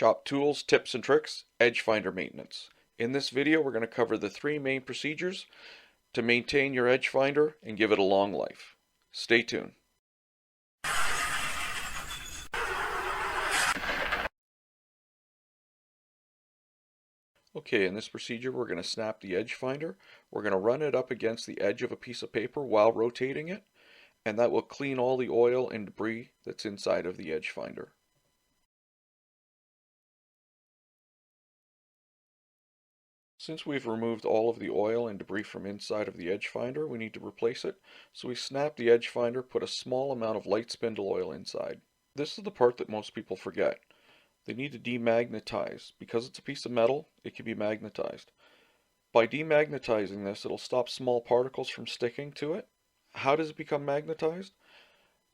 Shop tools, tips and tricks, edge finder maintenance. In this video we're going to cover the three main procedures to maintain your edge finder and give it a long life. Stay tuned. Okay, in this procedure we're going to snap the edge finder. We're going to run it up against the edge of a piece of paper while rotating it, and that will clean all the oil and debris that's inside of the edge finder. Since we've removed all of the oil and debris from inside of the edge finder, we need to replace it. So we snap the edge finder, put a small amount of light spindle oil inside. This is the part that most people forget. They need to demagnetize. Because it's a piece of metal, it can be magnetized. By demagnetizing this, it'll stop small particles from sticking to it. How does it become magnetized?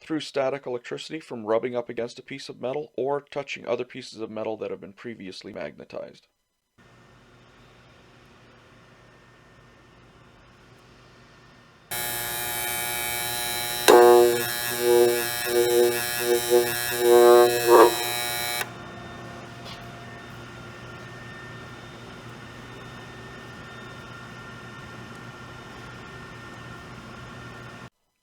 Through static electricity from rubbing up against a piece of metal or touching other pieces of metal that have been previously magnetized.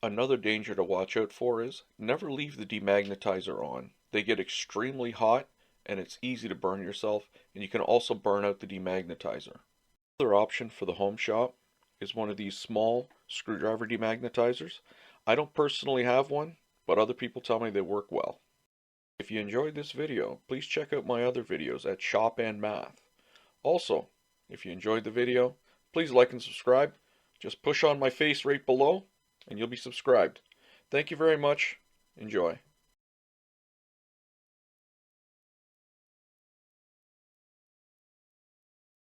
Another danger to watch out for is never leave the demagnetizer on. They get extremely hot and it's easy to burn yourself, and you can also burn out the demagnetizer. Another option for the home shop is one of these small screwdriver demagnetizers. I don't personally have one, but other people tell me they work well. If you enjoyed this video, please check out my other videos at Shop and Math. Also, if you enjoyed the video, please like and subscribe. Just push on my face right below and you'll be subscribed. Thank you very much. Enjoy.